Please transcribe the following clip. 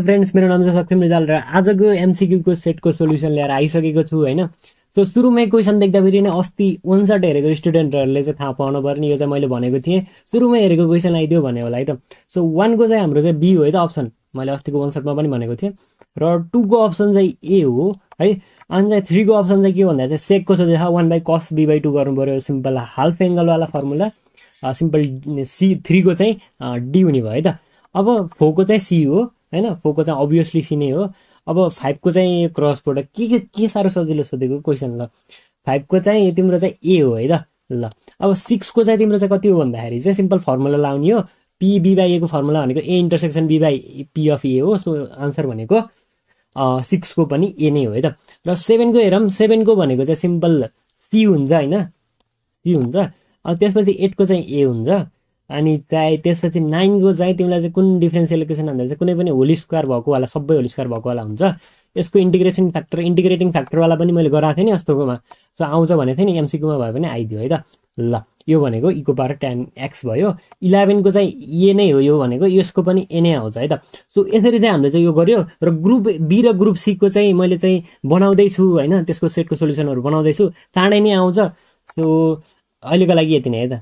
Friends, मेरो नाम चाहिँ सक्षम रिजाल र आजको एमसीक्यू को सेटको सोल्युसन लिएर आइसकेको छु हैन। सो सुरुमै क्वेसन देख्दाखेरि नै अस्ति वन शट हेरेको स्टुडेन्टहरूले चाहिँ थाहा पाउनु पर्ने, यो चाहिँ मैले भनेको थिएँ सुरुमै हेरेको क्वेसन आइदियो भने होला है त। सो 1 को चाहिँ हाम्रो चाहिँ बी हो है त अप्सन, मैले अस्तिको वन शटमा पनि भनेको थिएँ। र 2 को अप्सन चाहिँ ए हो है। अनि चाहिँ 3 को अप्सन चाहिँ के भन्दा चाहिँ सेकको सोधेछ 1/cos b/2 गर्नु पर्यो, सिम्पल हाल्फ एङ्गलवाला फर्मुला, सिम्पल सी। 3 को चाहिँ डी हुने भयो है त। अब 4 को चाहिँ सी हो हैन, 4 को चाहिँ अभियसली सी नै हो। अब 5 को चाहिँ क्रस प्रोडक्ट के साह्रो सजिलो सोधेको क्वेसन ल। 5 को चाहिँ तिम्रो चाहिँ ए हो है त ल। अब 6 को चाहिँ तिम्रो चाहिँ कति हो भन्दाखेरि चाहिँ सिम्पल फर्मुला लाउने हो, पी बी/ए को फर्मुला भनेको ए इन्टरसेक्सन बी/पी अफ ए हो। सो आन्सर भनेको 6 को पनि ए नै हो है त। र 7 को हेरौँ, 7 को भनेको चाहिँ सिम्पल सी हुन्छ हैन, सी हुन्छ। अनि त्यसपछि 8 को चाहिँ ए हुन्छ। अनि चाहिँ त्यसपछि 9 को चाहिँ तिमीलाई चाहिँ कुन डिफरेन्सियल इक्वेसन भन्दा चाहिँ कुनै पनि होल स्क्वायर भएको वाला, सबै होल स्क्वायर भएको वाला हुन्छ। यसको इन्टिग्रेसन फ्याक्टर, इन्टिग्रेटिङ फ्याक्टर वाला पनि मैले गराएको थिएँ नि अस्तिकोमा। सो आउँछ भनेको थिएँ नि, एमसीक्यूमा भए पनि आइदियो है त ल। यो भनेको e को पावर tan x भयो। 11 को चाहिँ ए नै हो, यो भनेको यसको पनि ए नै आउँछ है त। सो यसरी चाहिँ हामीले चाहिँ यो गर्यो। र ग्रुप बी र ग्रुप सी को चाहिँ मैले चाहिँ बनाउँदैछु हैन, त्यसको सेटको सोल्युसनहरू बनाउँदैछु, चाँडै नै आउँछ। सो अहिलेको लागि यति नै है त।